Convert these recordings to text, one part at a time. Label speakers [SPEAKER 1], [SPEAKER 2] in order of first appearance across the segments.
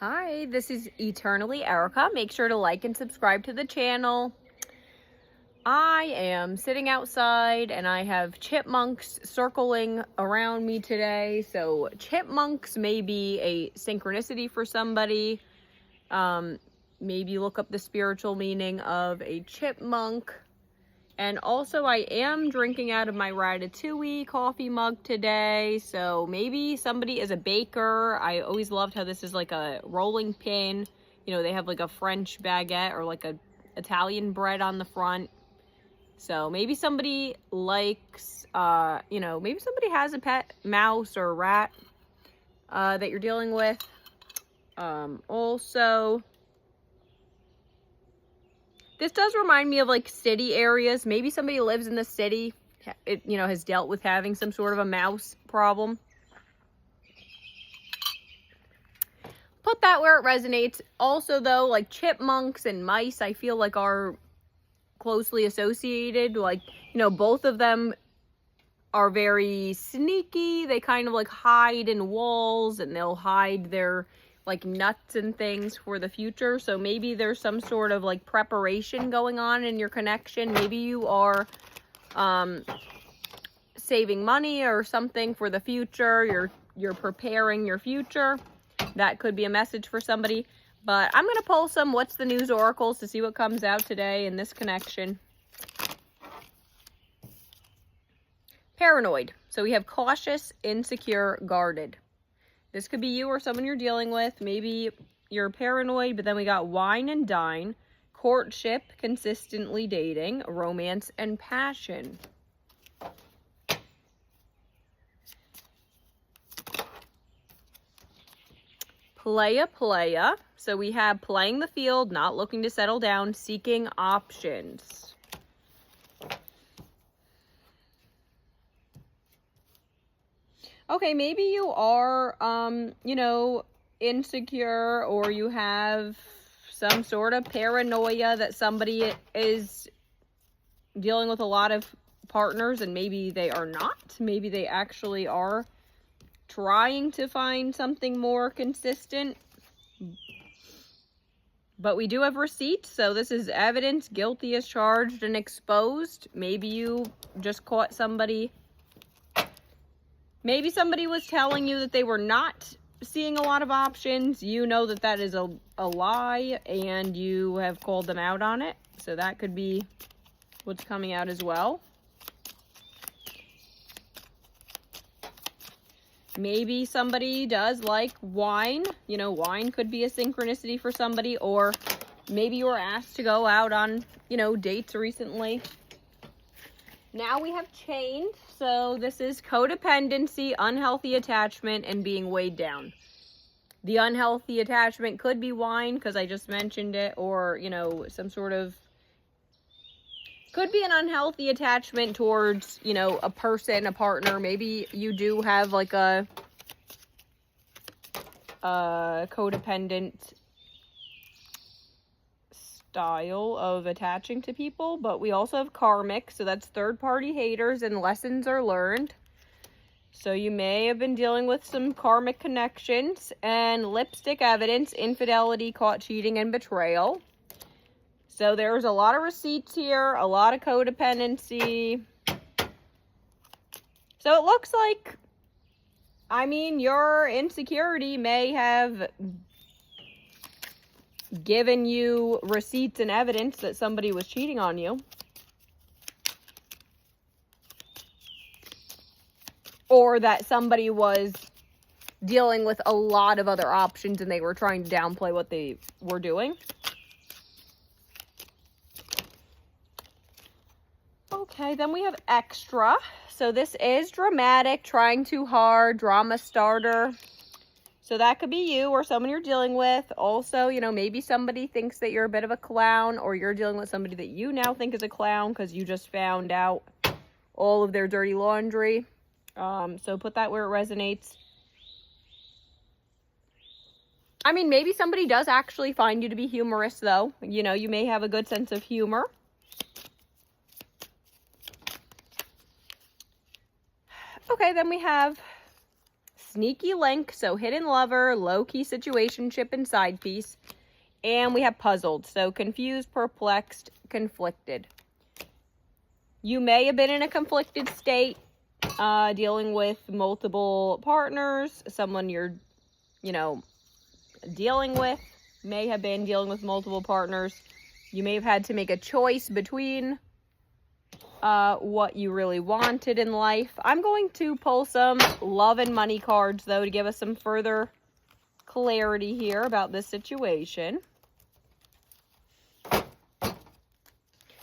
[SPEAKER 1] Hi, this is Eternally Erica. Make sure to like and subscribe to the channel. I am sitting outside and I have chipmunks circling around me today. So chipmunks may be a synchronicity for somebody. Maybe look up the spiritual meaning of a chipmunk. And also I am drinking out of my Ratatouille coffee mug today. So maybe somebody is a baker. I always loved how this is like a rolling pin. You know, they have like a French baguette or like a Italian bread on the front. So maybe somebody likes, maybe somebody has a pet mouse or rat that you're dealing with. Also, this does remind me of like city areas. Maybe somebody lives in the city, has dealt with having some sort of a mouse problem. Put that where it resonates. Also though, like chipmunks and mice, I feel like are closely associated. Like, both of them are very sneaky. They kind of like hide in walls and they'll hide their like nuts and things for the future. So maybe there's some sort of like preparation going on in your connection. Maybe you are saving money or something for the future. You're preparing your future. That could be a message for somebody. But I'm going to pull some What's the News oracles to see what comes out today in this connection. Paranoid. So we have cautious, insecure, guarded. This could be you or someone you're dealing with. Maybe you're paranoid, but then we got wine and dine, courtship, consistently dating, romance, and passion. Playa. So we have playing the field, not looking to settle down, seeking options. Okay, maybe you are, insecure, or you have some sort of paranoia that somebody is dealing with a lot of partners and maybe they are not. Maybe they actually are trying to find something more consistent. But we do have receipts, so this is evidence. Guilty as charged and exposed. Maybe you just caught somebody. Maybe somebody was telling you that they were not seeing a lot of options. You know that that is a lie, and you have called them out on it. So that could be what's coming out as well. Maybe somebody does like wine. Wine could be a synchronicity for somebody, or maybe you were asked to go out on, dates recently. Now we have chained. So this is codependency, unhealthy attachment, and being weighed down. The unhealthy attachment could be wine, because I just mentioned it, or, some sort of, could be an unhealthy attachment towards, a person, a partner. Maybe you do have like a codependent style of attaching to people, but we also have karmic, so that's third-party haters and lessons are learned. So you may have been dealing with some karmic connections. And lipstick evidence, infidelity, caught cheating, and betrayal. So there's a lot of receipts here, a lot of codependency. So it looks like, your insecurity may have given you receipts and evidence that somebody was cheating on you. Or that somebody was dealing with a lot of other options and they were trying to downplay what they were doing. Okay, then we have extra. So this is dramatic, trying too hard, drama starter. So that could be you or someone you're dealing with. Also, maybe somebody thinks that you're a bit of a clown, or you're dealing with somebody that you now think is a clown because you just found out all of their dirty laundry. So put that where it resonates. Maybe somebody does actually find you to be humorous, though. You may have a good sense of humor. Okay, then we have sneaky link, so hidden lover, low-key situationship, and side piece. And we have puzzled, so confused, perplexed, conflicted. You may have been in a conflicted state, dealing with multiple partners. Someone you're, dealing with may have been dealing with multiple partners. You may have had to make a choice between what you really wanted in life. I'm going to pull some love and money cards, though, to give us some further clarity here about this situation.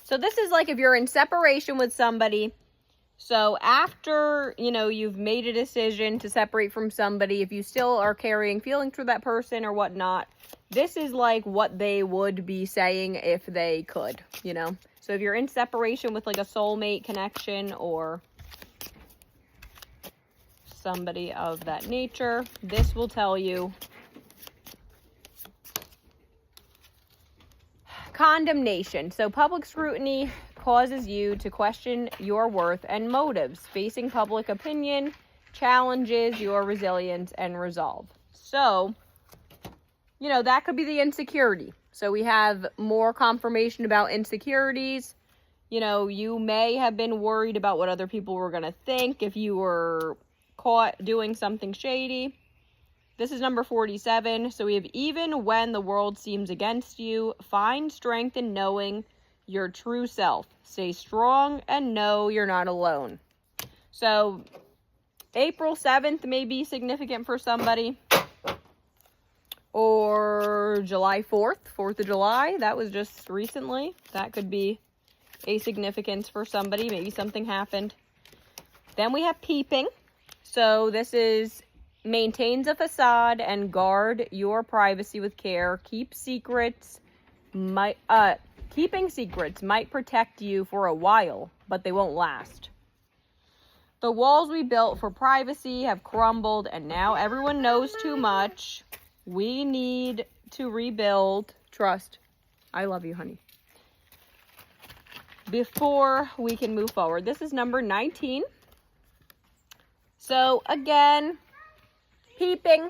[SPEAKER 1] So this is like if you're in separation with somebody. So after, you've made a decision to separate from somebody, if you still are carrying feelings for that person or whatnot, this is like what they would be saying if they could, So if you're in separation with like a soulmate connection or somebody of that nature, this will tell you condemnation. So public scrutiny causes you to question your worth and motives. Facing public opinion challenges your resilience and resolve. So, that could be the insecurity. So we have more confirmation about insecurities. You may have been worried about what other people were going to think if you were caught doing something shady. This is number 47. So we have, even when the world seems against you, find strength in knowing your true self. Stay strong and know you're not alone. So April 7th may be significant for somebody. Or July 4th, 4th of July. That was just recently. That could be a significance for somebody. Maybe something happened. Then we have peeping. So this is maintains a facade and guard your privacy with care. Keeping secrets might protect you for a while, but they won't last. The walls we built for privacy have crumbled, and now everyone knows too much. We need to rebuild trust. I love you, honey. Before we can move forward. This is number 19. So again, peeping,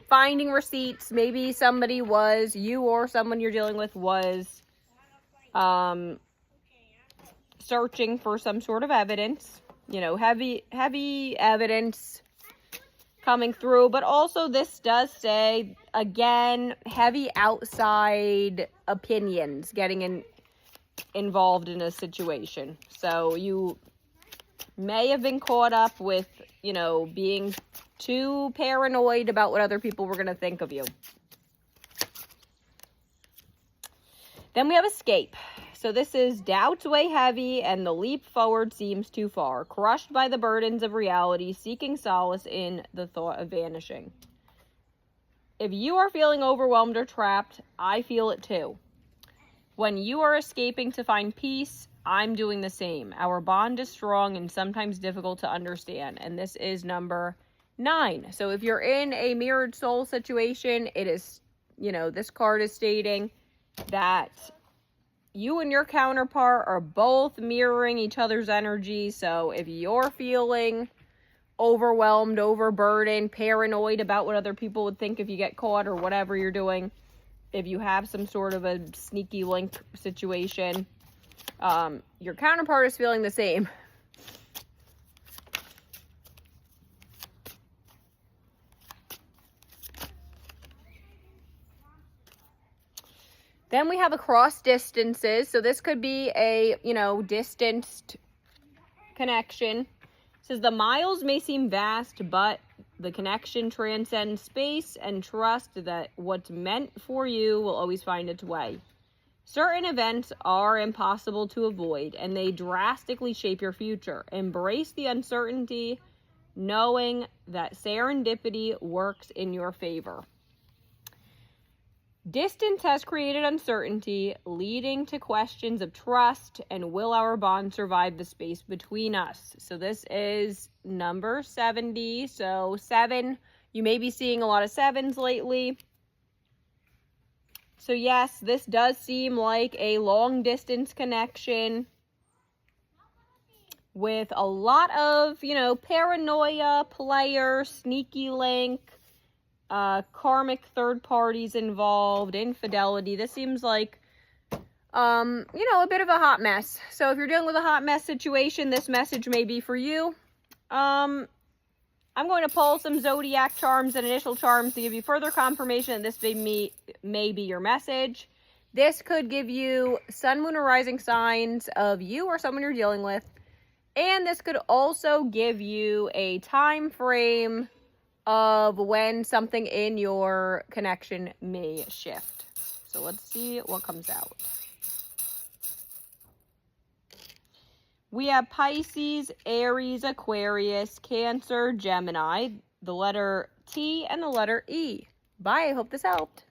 [SPEAKER 1] finding receipts. Maybe somebody was, you or someone you're dealing with was searching for some sort of evidence. Heavy evidence coming through. But also this does say, again, heavy outside opinions getting involved in a situation. So you may have been caught up with, being too paranoid about what other people were going to think of you. Then we have escape. So this is doubts weigh heavy and the leap forward seems too far. Crushed by the burdens of reality, seeking solace in the thought of vanishing. If you are feeling overwhelmed or trapped, I feel it too. When you are escaping to find peace, I'm doing the same. Our bond is strong and sometimes difficult to understand. And this is number 9. So if you're in a mirrored soul situation, it is, this card is stating that you and your counterpart are both mirroring each other's energy. So if you're feeling overwhelmed, overburdened, paranoid about what other people would think if you get caught or whatever you're doing, if you have some sort of a sneaky link situation, your counterpart is feeling the same. Then we have across distances. So this could be a, distanced connection. It says the miles may seem vast, but the connection transcends space, and trust that what's meant for you will always find its way. Certain events are impossible to avoid, and they drastically shape your future. Embrace the uncertainty, knowing that serendipity works in your favor. Distance has created uncertainty, leading to questions of trust, and will our bond survive the space between us? So this is number 70. So 7, you may be seeing a lot of 7s lately. So yes, this does seem like a long distance connection with a lot of, you know, paranoia, player, sneaky link, karmic third parties involved, infidelity. This seems like, you know, a bit of a hot mess. So if you're dealing with a hot mess situation, this message may be for you. I'm going to pull some zodiac charms and initial charms to give you further confirmation that this may be your message. This could give you sun, moon, or rising signs of you or someone you're dealing with. And this could also give you a time frame of when something in your connection may shift. So let's see what comes out. We have Pisces, Aries, Aquarius, Cancer, Gemini, the letter T, and the letter E. Bye. I hope this helped.